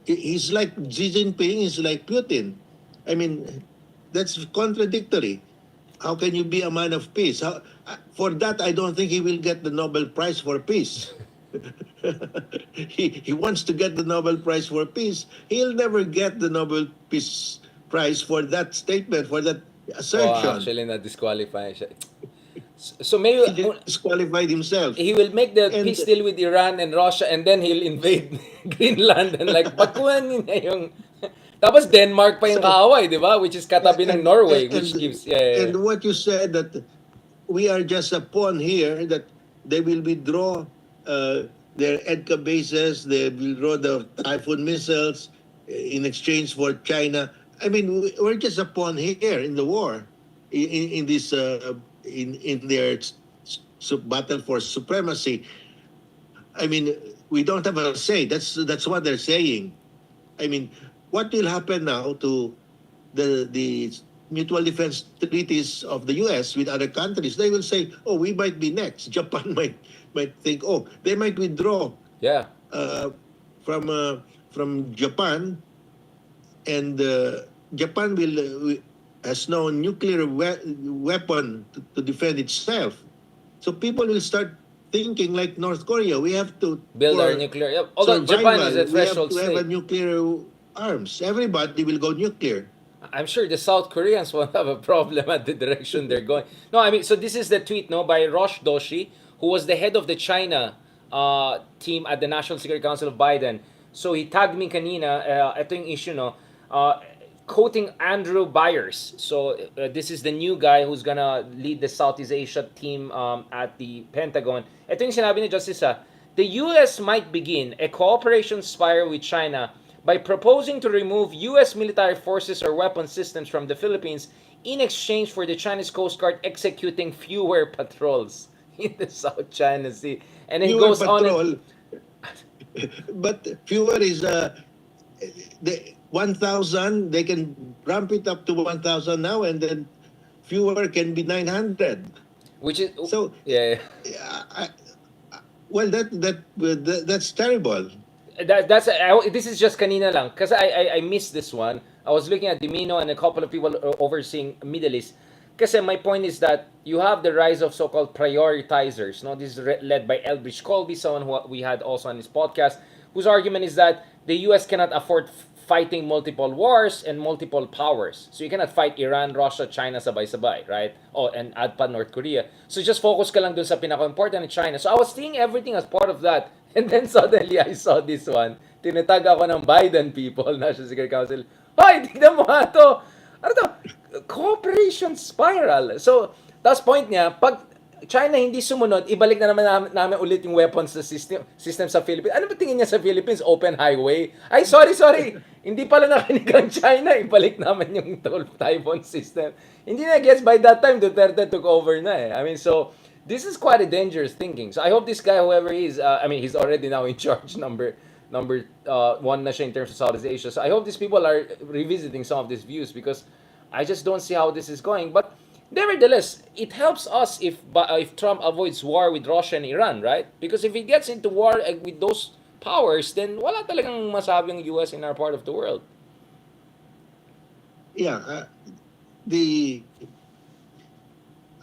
He's like Xi Jinping, he's like Putin. I mean, that's contradictory. How can you be a man of peace? For that, I don't think he will get the Nobel Prize for Peace. He wants to get the Nobel Prize for Peace. He'll never get the Nobel Peace Prize for that statement, for that Oh, assertion. actually, na-disqualify siya. So maybe He disqualified himself. he will make the And- peace deal with Iran and Russia and then he'll invade Greenland and like, bakuhan niya yung... Tapos Denmark pa yung kaaway, di ba? Which is katabi ng Norway, which gives... Yeah. And what you said that we are just a pawn here, that they will withdraw their EDCA bases, they will withdraw the Typhoon missiles in exchange for China. I mean, we're just a pawn here in the war, in this in their battle for supremacy. I mean, we don't have a say. That's what they're saying. I mean, what will happen now to the mutual defense treaties of the U.S. with other countries? They will say, "Oh, we might be next." Japan might think, "Oh, they might withdraw Yeah. from Japan," and Japan has no nuclear weapon to defend itself. So people will start thinking like North Korea. We have to Build our nuclear... Yeah. Although Japan is a threshold we have a state. nuclear arms. Everybody will go nuclear. I'm sure the South Koreans won't have a problem at the direction they're going. No, I mean, so this is the tweet, no, by Rosh Doshi, who was the head of the China team at the National Security Council of Biden. So he tagged me kanina, ito yung issue, no, quoting Andrew Byers. So this is the new guy who's gonna lead the Southeast Asia team at the Pentagon. Ito yung sinabi ni Justice, the U.S. might begin a cooperation spiral with China by proposing to remove U.S. military forces or weapon systems from the Philippines in exchange for the Chinese Coast Guard executing fewer patrols in the South China Sea. And it Fewer goes patrol, on. but fewer is the 1,000. They can ramp it up to 1,000 now, and then fewer can be 900. Which is... So Yeah. well, that's terrible. This is just kanina lang because I missed this one. I was looking at Dimino and a couple of people overseeing Middle East. Kasi my point is that you have the rise of so-called prioritizers. No, this is led by Elbridge Colby, someone who we had also on this podcast, whose argument is that the U.S. cannot afford fighting multiple wars and multiple powers. So you cannot fight Iran, Russia, China sabay-sabay, right? Oh, and add pa North Korea. So just focus ka lang dun sa pinaka-important China. So I was seeing everything as part of that. And then suddenly I saw this one. Tinatag ako ng Biden people, National Security Council. Hoy, tignan mo nga to. Ano to? Cooperation spiral. So, that's point niya, pag China hindi sumunod, ibalik na naman namin ulit yung weapons sa system sa Philippines. Ano ba tingin niya sa Philippines? Open highway? Ay, sorry. Hindi pala nakinig ang China. Ibalik namin yung Typhoon system. Hindi na gets by that time, Duterte took over na eh. I mean, so, this is quite a dangerous thinking. So, I hope this guy, whoever he is, he's already now in charge, number one na siya in terms of Southeast Asia. So, I hope these people are revisiting some of these views because I just don't see how this is going. But nevertheless, it helps us if Trump avoids war with Russia and Iran, right? Because if he gets into war with those powers, then wala talagang masabing US in our part of the world. Yeah,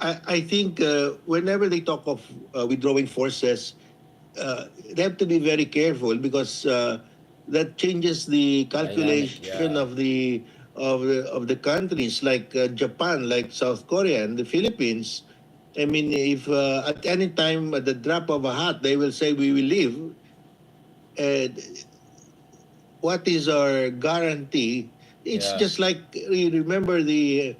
I think whenever they talk of withdrawing forces, they have to be very careful because that changes the calculation of the countries like Japan, like South Korea, and the Philippines. I mean, if at any time at the drop of a hat they will say we will leave, what is our guarantee? It's just like you remember the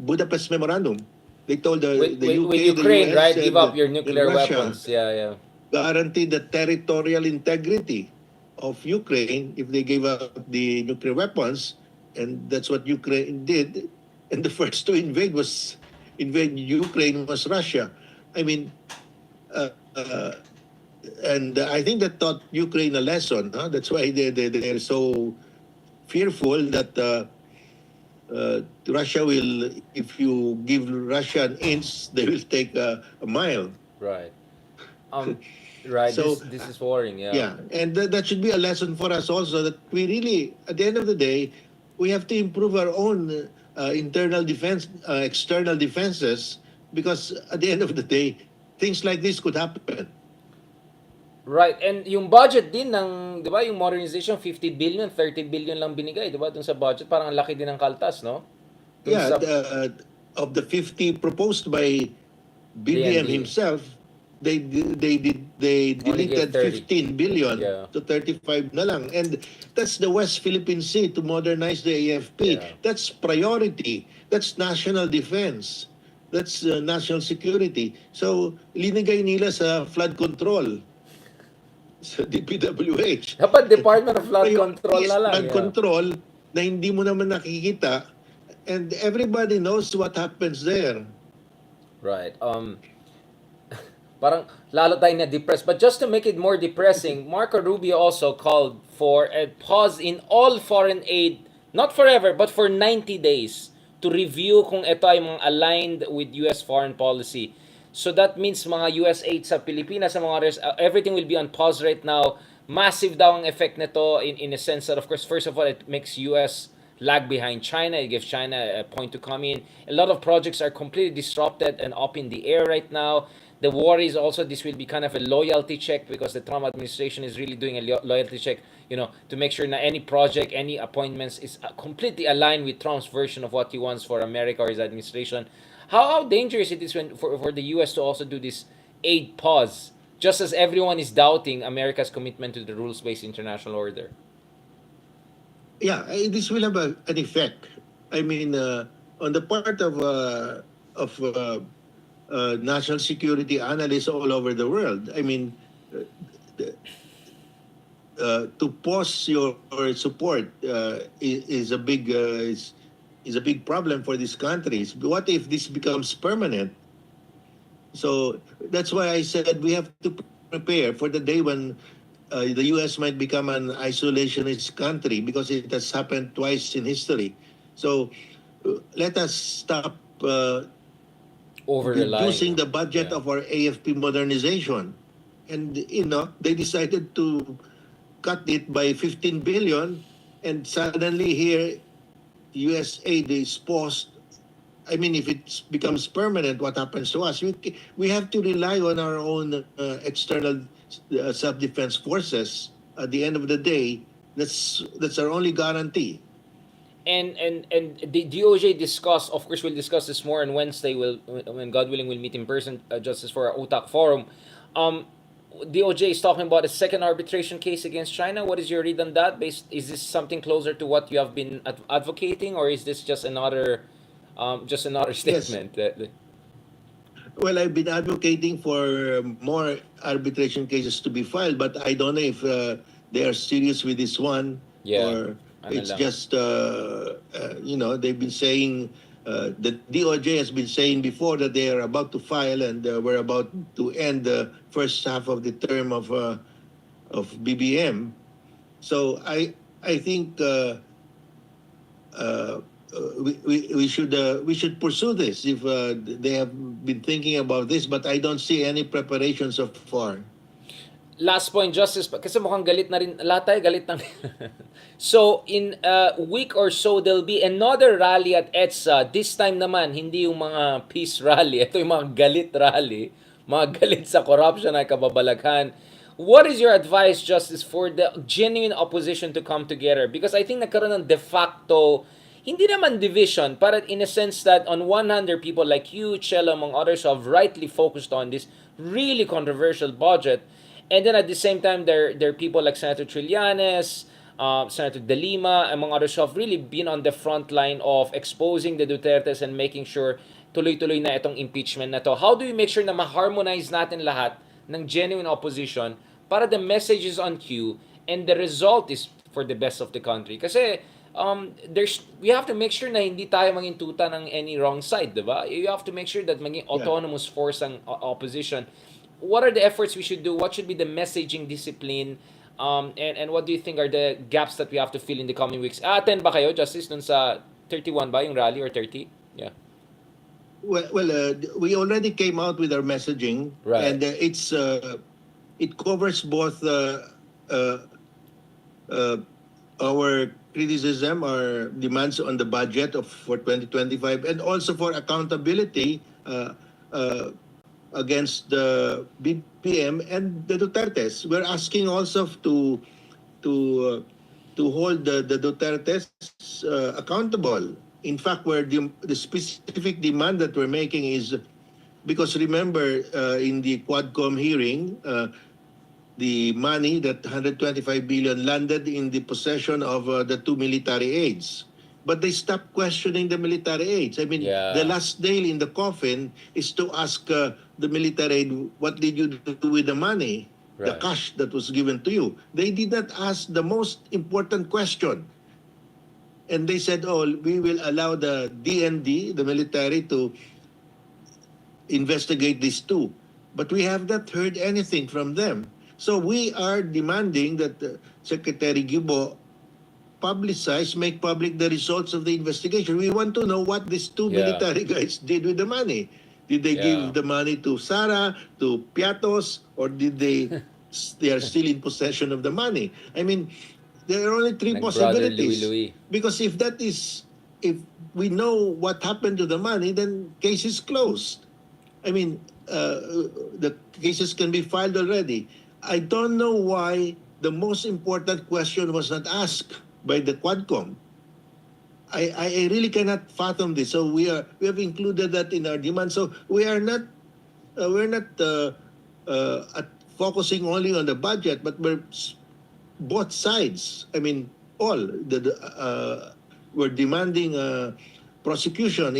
Budapest Memorandum. They told the With UK, the Ukraine, US, right? Give up your and nuclear Russia weapons. Yeah, yeah. guarantee the territorial integrity of Ukraine if they gave up the nuclear weapons, and that's what Ukraine did. And the first to invade Ukraine was Russia. I mean, uh, uh, and I think that taught Ukraine a lesson. Huh? That's why they're so fearful that Russia will, if you give Russia an inch, they will take a mile. Right. Um, right. So This is worrying. Yeah. yeah, and that should be a lesson for us also that we really, at the end of the day, we have to improve our own internal defense, external defenses, because at the end of the day, things like this could happen. Right. And yung budget din ng, 'di ba, yung modernization 50 billion, 30 billion lang binigay, 'di ba, dun sa budget, parang ang laki din ng kaltas, no? Dun Yeah, sa of the 50 proposed by BBM DND. himself, they Only gave deleted 30. 15 billion Yeah. to 35 na lang. And that's the West Philippine Sea to modernize the AFP. Yeah. That's priority. That's national defense. That's national security. So, linagay nila sa flood control sa DPWH. Dapat Department of Flood Priority Control is na lang. flood Yeah. control na hindi mo naman nakikita, and everybody knows what happens there. Right. Parang lalo tayo na-depressed. But just to make it more depressing, Marco Rubio also called for a pause in all foreign aid, not forever, but for 90 days to review kung ito ay mga aligned with US foreign policy. So that means mga US aid sa Pilipinas, sa mga others, everything will be on pause right now. Massive daw ang effect nito in a sense that, of course, first of all, it makes US lag behind China. It gives China a point to come in. A lot of projects are completely disrupted and up in the air right now. The worry is also this will be kind of a loyalty check because the Trump administration is really doing a loyalty check, to make sure that any project, any appointments is completely aligned with Trump's version of what he wants for America or his administration. How dangerous it is for the U.S. to also do this aid pause, just as everyone is doubting America's commitment to the rules-based international order. Yeah, this will have an effect. I mean, on the part of national security analysts all over the world. I mean, to pause your support is a big is a big problem for these countries. What if this becomes permanent? So that's why I said we have to prepare for the day when the U.S. might become an isolationist country, because it has happened twice in history. So let us stop reducing the budget of our AFP modernization. And, they decided to cut it by 15 billion, and suddenly here, US aid is paused. I mean, if it becomes permanent, what happens to us? We have to rely on our own external self-defense forces. At the end of the day, that's our only guarantee. And the DOJ discuss, of course, we'll discuss this more on Wednesday. When God willing, we'll meet in person, Justice, for our OTAC forum. DOJ is talking about a second arbitration case against China. What is your read on that? Is this something closer to what you have been advocating, or is this just another statement? Yes. Well, I've been advocating for more arbitration cases to be filed, but I don't know if they are serious with this one, or it's just, they've been saying, the DOJ has been saying before that they are about to file, and we're about to end the first half of the term of BBM. So I think we should pursue this if they have been thinking about this, but I don't see any preparation so far. Last point, Justice, kasi mukhang galit na rin, lahat tayo galit na rin. So, in a week or so, there'll be another rally at EDSA. This time naman, hindi yung mga peace rally. Ito yung mga galit rally. Mga galit sa corruption ay kababalaghan. What is your advice, Justice, for the genuine opposition to come together? Because I think nagkaroon ng de facto, hindi naman division, but in a sense that on one hand, there are people like you, Chelo, among others, who have rightly focused on this really controversial budget. And then at the same time, there are people like Senator Trillanes, Senator De Lima, among others, who have really been on the front line of exposing the Dutertes and making sure tuloy-tuloy na itong impeachment na to. How do we make sure na ma-harmonize natin lahat ng genuine opposition para the message is on cue and the result is for the best of the country? Kasi we have to make sure na hindi tayo maging tuta ng any wrong side, di ba? You have to make sure that maging autonomous force ang opposition. What are the efforts we should do? What should be the messaging discipline? And what do you think are the gaps that we have to fill in the coming weeks? Attend ba kayo, Justice, dun sa 31 ba yung rally or 30? Yeah. Well, we already came out with our messaging, Right. and it covers both our criticism, our demands on the budget for 2025, and also for accountability against the BPM and the Dutertes. We're asking also to hold the Dutertes accountable. In fact, the specific demand that we're making is because remember in the Quadcom hearing, the money, that 125 billion, landed in the possession of the two military aides. But they stopped questioning the military aides. I mean, the last nail in the coffin is to ask the military aide, what did you do with the money, the cash that was given to you? They did not ask the most important question. And they said, oh, we will allow the DND, the military, to investigate these two. But we have not heard anything from them. So we are demanding that Secretary Gibo make public the results of the investigation. We want to know what these two military guys did with the money. Did they give the money to Sara, to Piatos, or did they are still in possession of the money? I mean, there are only three possibilities. Louis. Because if we know what happened to the money, then case is closed. I mean, the cases can be filed already. I don't know why the most important question was not asked by the Quadcom. I really cannot fathom this. So we have included that in our demand. So we're not focusing only on the budget, but we're both sides. I mean, we're demanding prosecution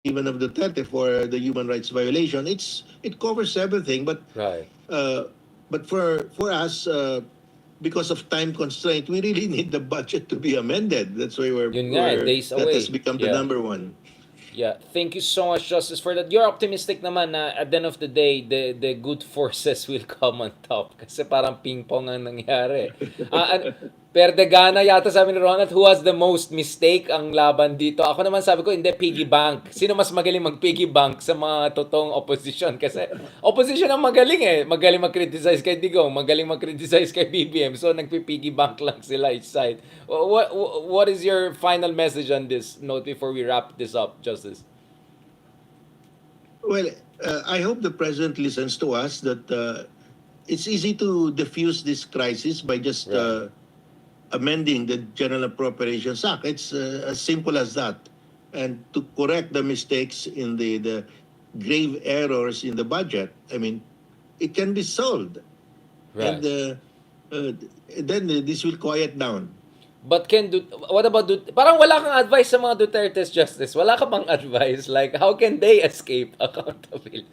even of Duterte for the human rights violation. It covers everything, but for us, because of time constraint, we really need the budget to be amended. That's why that has become the number one. Yeah, thank you so much, Justice, for that. You're optimistic naman na at the end of the day, the good forces will come on top. Kasi parang ping-pong ang nangyari. Perde gana yata sabi ni Ronald, who has the most mistake ang laban dito? Ako naman sabi ko, hindi, piggy bank. Sino mas magaling mag-piggy bank sa mga totoong opposition? Kasi opposition ang magaling eh. Magaling mag-criticize kay Digong, magaling mag-criticize kay BBM. So nagpi-piggy bank lang sila each side. What is your final message on this note before we wrap this up, Justice? Well, I hope the President listens to us, that it's easy to diffuse this crisis by just amending the General Appropriations Act. It's as simple as that. And to correct the mistakes in the grave errors in the budget, I mean, it can be solved. And then this will quiet down. But what about parang wala kang advice sa mga Duterte's, Justice? Wala ka bang advice? Like, how can they escape accountability?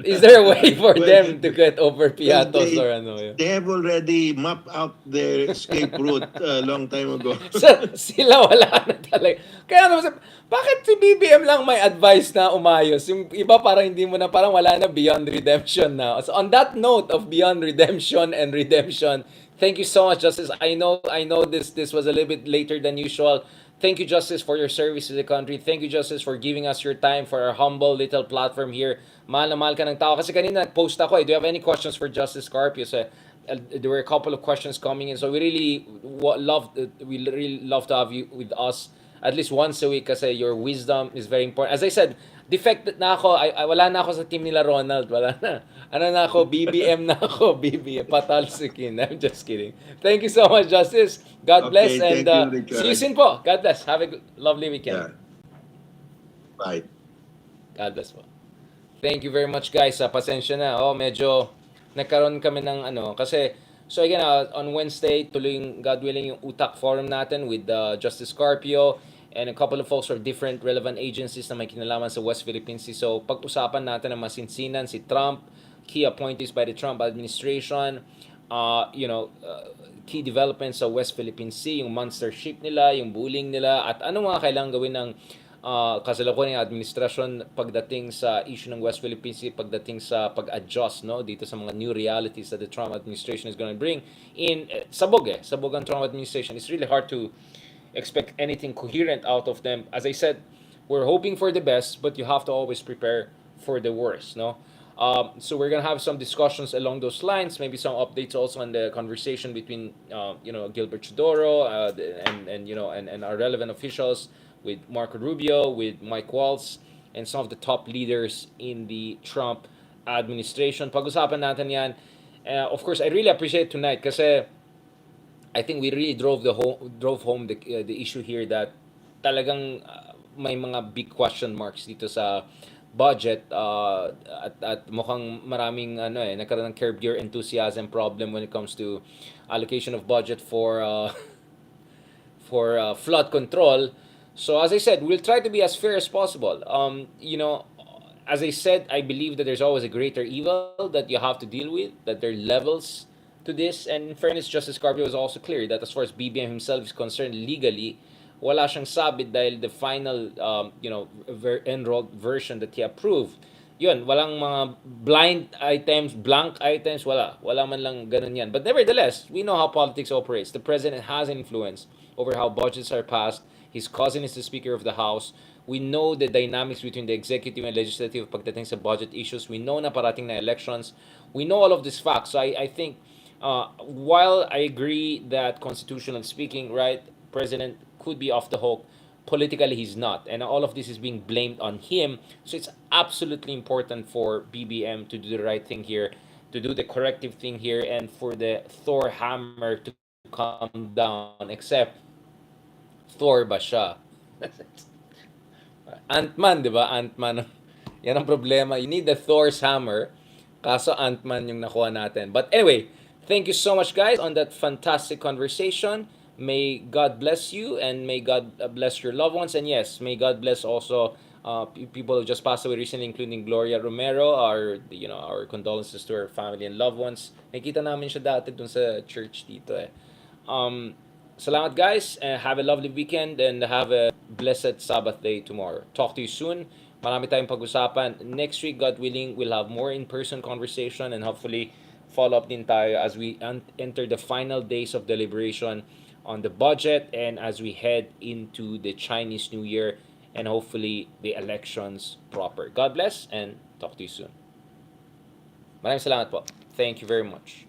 Is there a way for them to get over Piatos or ano? They have already mapped out their escape route a long time ago. So, sila wala na talaga. Kaya naman, bakit si BBM lang may advice na umayos? Yung iba parang hindi mo na, parang wala na, beyond redemption na. So on that note of beyond redemption and redemption, thank you so much, Justice. I know this was a little bit later than usual. Thank you, Justice, for your service to the country. Thank you, Justice, for giving us your time for our humble little platform here. Mahal na mahal ka ng tao. Kasi kanina nag-post ako do you have any questions for Justice Carpio? So, there were a couple of questions coming in. So we really love to have you with us at least once a week kasi your wisdom is very important. As I said, defected na ako. Wala na ako sa team nila Ronald. Wala na. Ano na ako? BBM na ako. BBM. Patalsikin. I'm just kidding. Thank you so much, Justice. God bless. And see you soon po. God bless. Have a lovely weekend. Bye. God bless po. Thank you very much, guys. Pasensya na. Medyo nagkaroon kami ng kasi so again, on Wednesday, tuloy God willing yung Utak Forum natin with Justice Carpio. and a couple of folks from different relevant agencies na may kinalaman sa West Philippine Sea. So pag-usapan natin ang masinsinan si Trump, key appointees by the Trump administration, key developments sa West Philippine Sea, yung monster ship nila, yung bullying nila, at ano mga kailangan gawin ng kasalukuyan ng administrasyon pagdating sa issue ng West Philippine Sea, pagdating sa pag-adjust dito sa mga new realities that the Trump administration is going to bring in. Sabog ang Trump administration. It's really hard to expect anything coherent out of them. As I said, we're hoping for the best, but you have to always prepare for the worst, no? So we're gonna have some discussions along those lines. Maybe some updates also on the conversation between Gilbert Chodoro and our relevant officials with Marco Rubio, with Mike Waltz, and some of the top leaders in the Trump administration. Pag-usapan natin yan. Of course, I really appreciate tonight kasi I think we really drove home the issue here that talagang may mga big question marks dito sa budget at mukhang maraming nagkaroon ng curb your enthusiasm problem when it comes to allocation of budget for flood control. So as I said, we'll try to be as fair as possible. As I said, I believe that there's always a greater evil that you have to deal with, that there are levels to this, and in fairness, Justice Carpio was also clear that as far as BBM himself is concerned legally, wala siyang sabit dahil the final enrolled version that he approved, walang mga blank items, wala man lang ganun yan. But nevertheless, we know how politics operates. The president has influence over how budgets are passed. His cousin is the Speaker of the House. We know the dynamics between the executive and legislative pagdating sa budget issues. We know na parating na elections. We know all of these facts. So I think while I agree that constitutionally speaking, right, President could be off the hook, politically he's not. And all of this is being blamed on him. So it's absolutely important for BBM to do the right thing here, to do the corrective thing here, and for the Thor hammer to come down. Except, Thor ba siya? Ant-Man, di ba? Ant-Man. Yan ang problema. You need the Thor's hammer. Kaso Ant-Man yung nakuha natin. But anyway, thank you so much, guys, on that fantastic conversation. May God bless you, and may God bless your loved ones. And yes, may God bless also people who just passed away recently, including Gloria Romero. Our condolences to her family and loved ones. Nakita namin siya dati dun sa church dito eh. Salamat, guys, and have a lovely weekend, and have a blessed Sabbath day tomorrow. Talk to you soon. Marami tayong pag-usapan. Next week, God willing, we'll have more in-person conversation, and hopefully follow up din tayo as we enter the final days of deliberation on the budget, and as we head into the Chinese New Year, and hopefully the elections proper. God bless, and talk to you soon. Maraming salamat po. Thank you very much.